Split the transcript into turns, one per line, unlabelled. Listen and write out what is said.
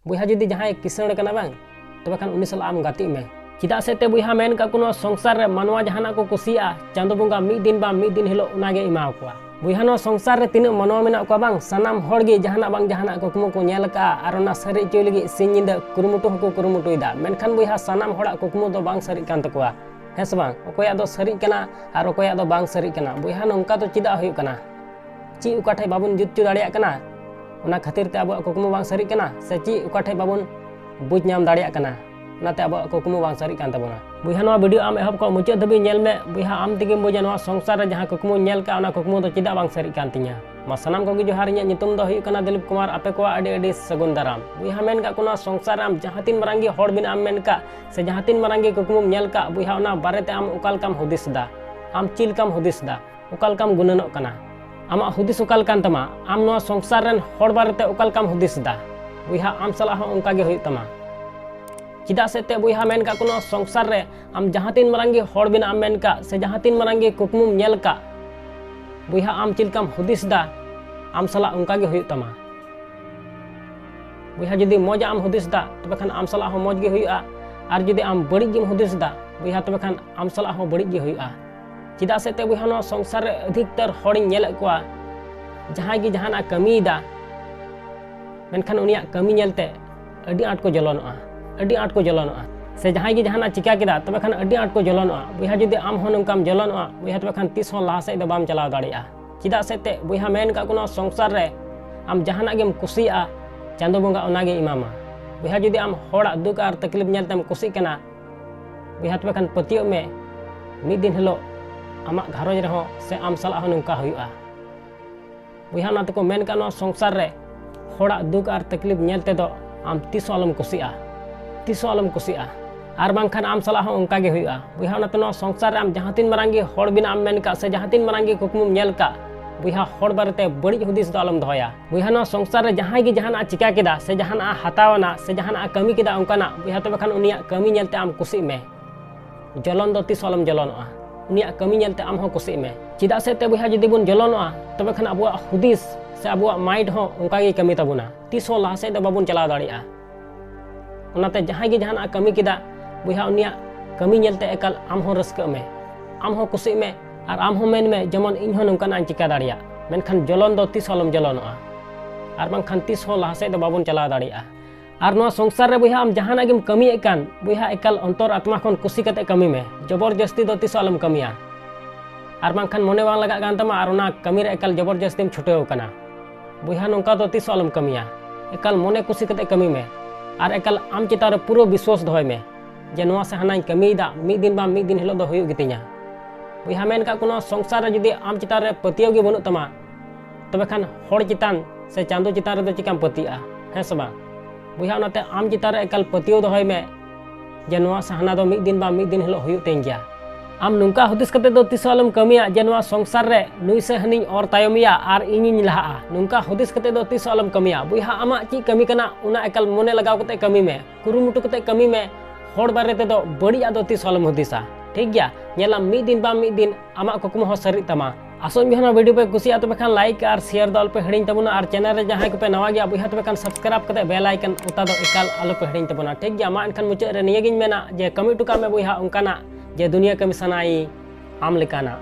बुहा जुदी जहां किसण कना बांग तबे खान उनी साला आम गाती में चिदा से ते बुहा मेन का कुनो संसार रे मानवा जहाना को कुसिया चांदो बंगा मिद दिन हिलो उनागे इमाव कोआ बुहा नो संसार रे तिना मानवा मेना को बांग सनाम होड़गे जहाना कुकमु को नेल का आर ओना सरी चोय लगी सिन निंदा कुरुमुटु हको कुरुमुटुइदा मेनखान बुहा सनाम होड़ा कुकमु दो बांग सरी कान तकोआ हेस बांग ओकोया दो सरी कना आर ओकोया दो बांग सरी कना बुहा नोंका तो चिदा हुयु कना ची उकाठे बाबुन जुत्चु दाड़िया कना ओना खातिर ते अब कुकमु बांग सरी कना से ची उकाठे बाबुन बुझ नाम दाड़िया कना नाते अब कुकमु बांग सरी कान तबोना बुहा नो वीडियो आम एहब को मुचाद धबी नेल में बुहा आम तेगेम बुझा नो संसार रे जहां कुकमु नेल का ओना कुकमु दो चिदा बांग सरी कान तिया मा सनाम कोगी जोहार इᱧᱟᱜ ᱧᱩᱛᱩᱢ ᱫᱚ ᱦᱩᱭᱩᱜ ᱠᱟᱱᱟ दिलीप कुमार आपे को अडी सगुन दाराम बुहा मेन का कोनो संसार आम जहां तीन मारांगी होड़ बिना आम मेन का से जहां तीन मारांगी कुकमु नेल का बुहा ओना बारेते आम उकाल काम हुदिस दा आम चिल काम हुदिस दा उकाल काम गुननोक कना आमा हुदिस उकाल कान तमा आम नो संसार रेन होड़ बारेते उकाल काम हुदिस दा बुहा आम सला हो उनका गे हुई तमा चिदा से ते बुहा मेन का कोनो संसार रे आम जहां तीन मारांगी होड़ बिना आम मेन का से जहां तीन मारांगी कुकमु नेल का बुहा आम चिल काम हुदिस दा आम सला उनका गे हुई तमा बुहा जुदी मौज आम हुदिस दा तबे खान आम सला हो मौज गे हुईआ आर जुदी आम बड़ी गेम हुदिस दा बुहा तबे खान आम सला हो बड़ी गे हुईआ चिदा से ते बुहा नो संसार रे अधिकतर होड़ी नेल कोआ जहां गे जहाना कमी दा मेनखान उनिया कमी नेलते अडी आट को जलनोआ से जहां गे जहाना चिका केदा तबे खान अडी आट को जलनोआ बुहा जुदी आम हो नंकाम जलनोआ बुहा तबे खान तीस हो लाहा से दो बाम चलाव दाड़िया चिदा से ते बुहा मेन का कोनो संसार रे आम जहाना गेम कुसिया चांदो बंगा ओनागे इमामा बुहा जुदी आम होड़ा दुख आर तकलीफ नेलतेम कुसी कना बुहा तबे खान पतियो में मिद दिन हिलो आमा घारोज रहो से आम सला हो नंका हुआ बुहा ना तको मेन का नो संसार रे होड़ा दुख आर तकलीफ नेलते दो आम तीसो आलम कुसिया आर बांखान आम सला हो उनका गे हुआ बुहा ना तो संसार रे आम जहां तीन मारांगी होड़ बिना आम मेन का से जहां तीन मारांगी कुकमु नेल का बुहा होड़ बारेते बड़ी हुदिस दो आलम दोया बुहा नो संसार रे जहां गे जहाना चिका केदा से जहाना हतावना से जहाना कमी केदा उनकाना बुहा तबे खान उनिया कमी नेलते आम कुसी में जलन दो तीस आलम जलनोआ उनिया कमी नेलते आम हो कुसी में चिदा से ते बुहा जुदी बुन जलनोआ तबे खान अबुआ हुदिस से अबुआ माइंड हो उनका गे कमी तबुना तीस हो लाहा से दो बाबुन चलाव दाड़िया ओनाते जहां गे जहाना कमी केदा बुहा उनिया कमी नेलते एकल आम हो रस्क में आम हो कुसी में और आम हो मेन में जमन इन हो नंकाना चिका दाड़िया मेनखान जलन दो तीस आलम जलनोआ आर बांखान तीस हो लाहा से दो बाबुन चलाव दाड़िया आर नो संसार रे बुहा आम जहाना गेम कमी एकान बुहा एकल अंतर आत्मा खन कुसी कते कमी में जबरदस्ती दो तीस आलम कमिया आर बांखान मने बांग लगा गान तमा आर ओना कमी रे एकल जबरदस्तीम छुटेव कना बुहा नंका दो तीस आलम कमिया एकल मने कुसी कते कमी में आर एकल आम चिता रे पूरा विश्वास दोहय में जे नोआ से हानाई कमीदा मिद दिन हिलो दो हुयु गितिया बुहा मेन का कोनो संसार रे जुदी आम चिता रे पतियो गे बनु तमा तबे खान होड़ चितान से चांदो चितान रे दो चिकाम पतिया है सबा बुहा ओनाते आम चिता रे एकल पतियो दोहय में जे नोआ से हाना दो मिद दिन हिलो हुयु तेन गया आम नुंका हुदिस कते दो तीस आलम कमिया जे नोआ संसार रे नुई से हनी और तायमिया आर इनिन लहा नुंका हुदिस कते दो तीस आलम कमिया बुहा आमा ची कमी कना उना एकल मने लगाव कते कमी में कुरुमुटु कते कमी में होड़ बारेते दो बड़िया दो तीस आलम हुदिसा ठीक गया नेला मिद दिन आमा कुकमु हो सरी तमा आसोन बिहाना वीडियो पे कुसिया तबे खान लाइक और शेयर दो पे हिड़िन तबुना और चैनल रे जहां पे नवा गया बुहा तबे खान सब्सक्राइब कते बेल आइकन उता दो एकाल आलो पे हिड़िन तबुना ठीक गया मा एनखान मुचाद रे निया गिन मेना जे कमी टुका में बुहा उनकाना जे दुनिया कमी सनाई आम लेकाना।